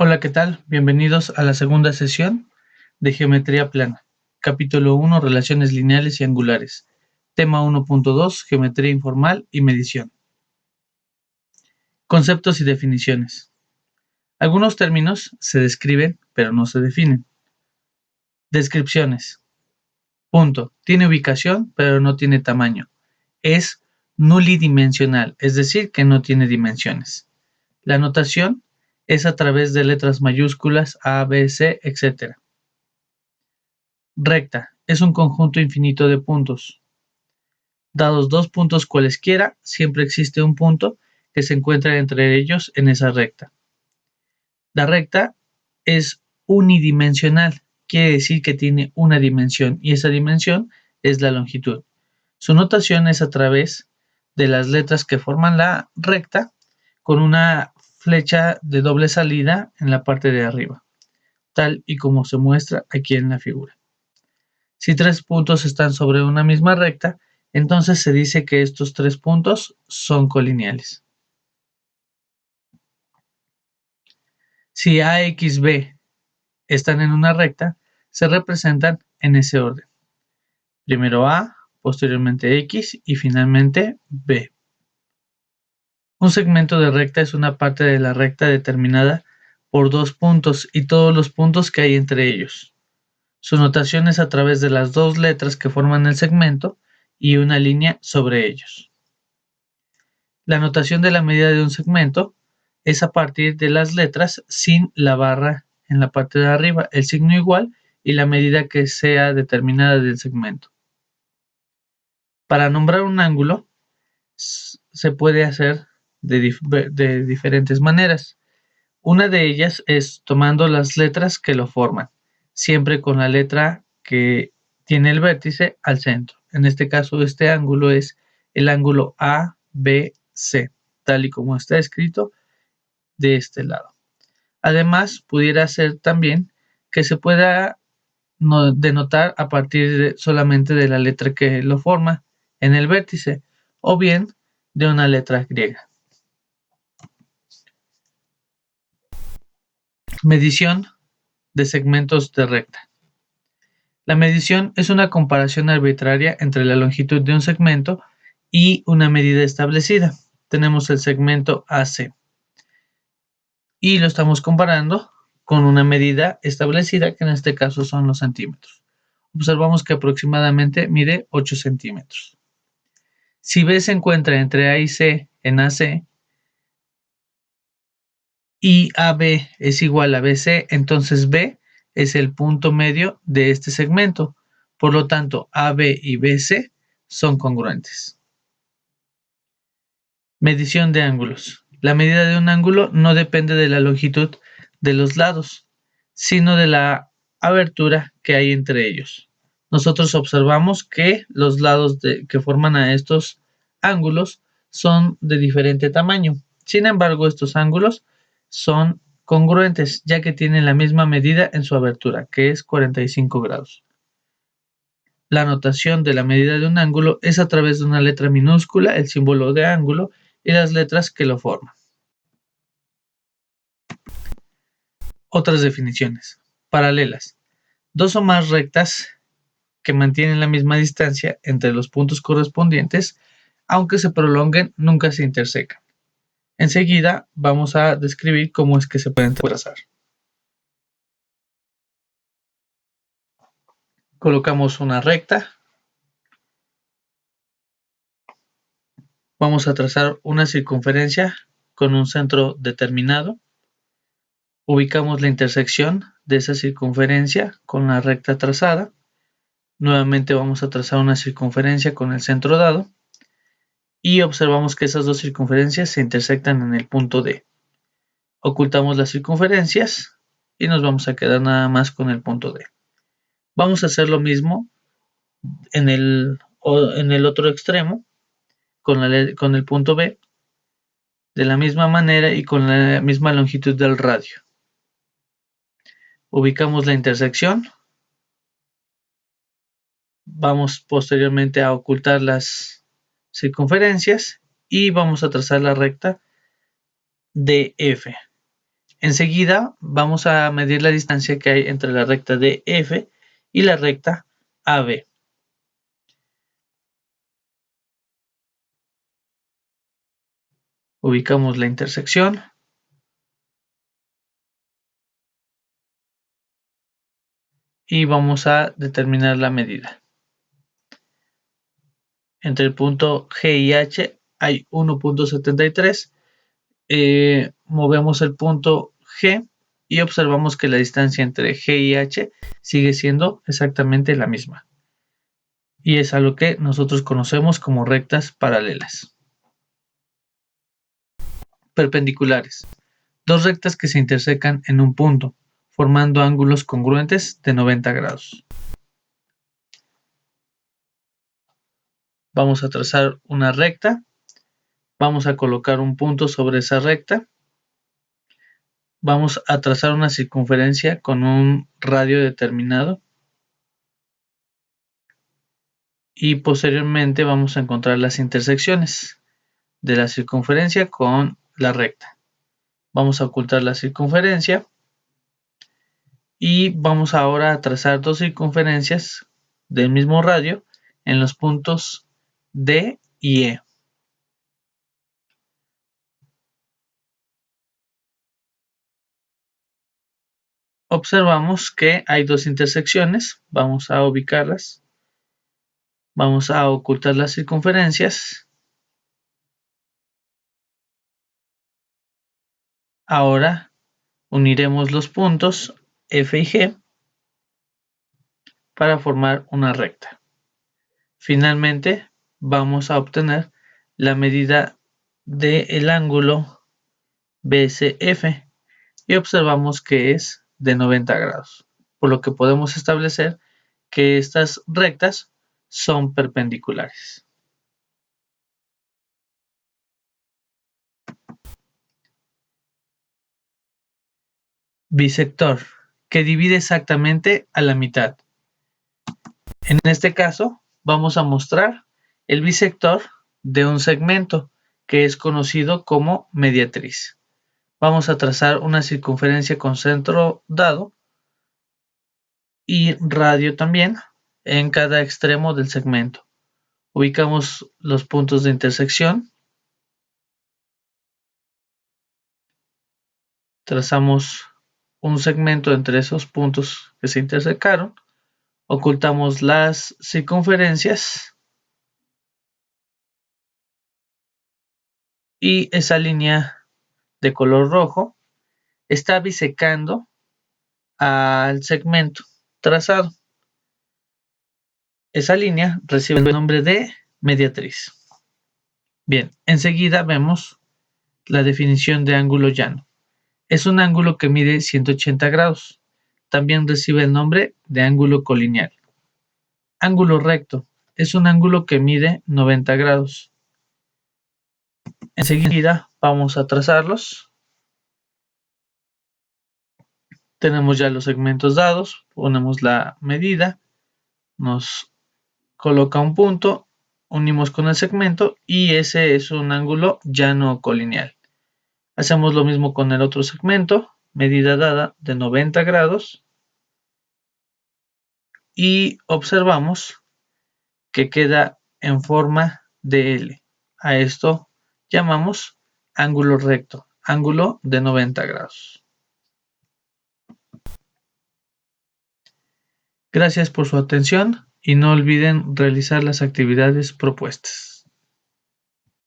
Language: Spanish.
Hola, ¿qué tal? Bienvenidos a la segunda sesión de Geometría Plana. Capítulo 1, Relaciones lineales y angulares. Tema 1.2, Geometría informal y medición. Conceptos y definiciones. Algunos términos se describen, pero no se definen. Descripciones. Punto. Tiene ubicación, pero no tiene tamaño. Es nulidimensional, es decir, que no tiene dimensiones. La notación es a través de letras mayúsculas A, B, C, etc. Recta es un conjunto infinito de puntos. Dados dos puntos cualesquiera, siempre existe un punto que se encuentra entre ellos en esa recta. La recta es unidimensional, quiere decir que tiene una dimensión y esa dimensión es la longitud. Su notación es a través de las letras que forman la recta con una flecha de doble salida en la parte de arriba, tal y como se muestra aquí en la figura. Si tres puntos están sobre una misma recta, entonces se dice que estos tres puntos son colineales. Si A, X, B están en una recta, se representan en ese orden. Primero A, posteriormente X y finalmente B. Un segmento de recta es una parte de la recta determinada por dos puntos y todos los puntos que hay entre ellos. Su notación es a través de las dos letras que forman el segmento y una línea sobre ellos. La notación de la medida de un segmento es a partir de las letras sin la barra en la parte de arriba, el signo igual y la medida que sea determinada del segmento. Para nombrar un ángulo se puede hacer de diferentes maneras. Una de ellas es tomando las letras que lo forman, siempre con la letra que tiene el vértice al centro. En este caso, este ángulo es el ángulo ABC, tal y como está escrito de este lado. Además, pudiera ser también que se pueda denotar a partir solamente de la letra que lo forma en el vértice, o bien de una letra griega. Medición de segmentos de recta. La medición es una comparación arbitraria entre la longitud de un segmento y una medida establecida. Tenemos el segmento AC y lo estamos comparando con una medida establecida, que en este caso son los centímetros. Observamos que aproximadamente mide 8 centímetros. Si B se encuentra entre A y C en AC y AB es igual a BC, entonces B es el punto medio de este segmento. Por lo tanto, AB y BC son congruentes. Medición de ángulos. La medida de un ángulo no depende de la longitud de los lados, sino de la abertura que hay entre ellos. Nosotros observamos que los lados que forman a estos ángulos son de diferente tamaño. Sin embargo, estos ángulos son congruentes, ya que tienen la misma medida en su abertura, que es 45 grados. La notación de la medida de un ángulo es a través de una letra minúscula, el símbolo de ángulo, y las letras que lo forman. Otras definiciones. Paralelas. Dos o más rectas que mantienen la misma distancia entre los puntos correspondientes, aunque se prolonguen, nunca se intersecan. Enseguida vamos a describir cómo es que se pueden trazar. Colocamos una recta. Vamos a trazar una circunferencia con un centro determinado. Ubicamos la intersección de esa circunferencia con la recta trazada. Nuevamente vamos a trazar una circunferencia con el centro dado. Y observamos que esas dos circunferencias se intersectan en el punto D. Ocultamos las circunferencias y nos vamos a quedar nada más con el punto D. Vamos a hacer lo mismo en el otro extremo con el punto B, de la misma manera y con la misma longitud del radio. Ubicamos la intersección. Vamos posteriormente a ocultar las circunferencias y vamos a trazar la recta DF. Enseguida vamos a medir la distancia que hay entre la recta DF y la recta AB. Ubicamos la intersección. Y vamos a determinar la medida. Entre el punto G y H hay 1.73. Movemos el punto G y observamos que la distancia entre G y H sigue siendo exactamente la misma. Y es a lo que nosotros conocemos como rectas paralelas. Perpendiculares. Dos rectas que se intersecan en un punto, formando ángulos congruentes de 90 grados. Vamos a trazar una recta. Vamos a colocar un punto sobre esa recta. Vamos a trazar una circunferencia con un radio determinado. Y posteriormente vamos a encontrar las intersecciones de la circunferencia con la recta. Vamos a ocultar la circunferencia. Y vamos ahora a trazar dos circunferencias del mismo radio en los puntos D y E. Observamos que hay dos intersecciones. Vamos a ubicarlas. Vamos a ocultar las circunferencias. Ahora uniremos los puntos F y G para formar una recta. Finalmente, vamos a obtener la medida del ángulo BCF y observamos que es de 90 grados, por lo que podemos establecer que estas rectas son perpendiculares. Bisector, que divide exactamente a la mitad. En este caso, vamos a mostrar el bisector de un segmento que es conocido como mediatriz. Vamos a trazar una circunferencia con centro dado y radio también en cada extremo del segmento. Ubicamos los puntos de intersección. Trazamos un segmento entre esos puntos que se intersecaron. Ocultamos las circunferencias. Y esa línea de color rojo está bisecando al segmento trazado. Esa línea recibe el nombre de mediatriz. Bien, enseguida vemos la definición de ángulo llano. Es un ángulo que mide 180 grados. También recibe el nombre de ángulo colineal. Ángulo recto. Es un ángulo que mide 90 grados. Enseguida vamos a trazarlos. Tenemos ya los segmentos dados. Ponemos la medida. Nos coloca un punto. Unimos con el segmento y ese es un ángulo llano colineal. Hacemos lo mismo con el otro segmento. Medida dada de 90 grados. Y observamos que queda en forma de L. A esto llamamos ángulo recto, ángulo de 90 grados. Gracias por su atención y no olviden realizar las actividades propuestas.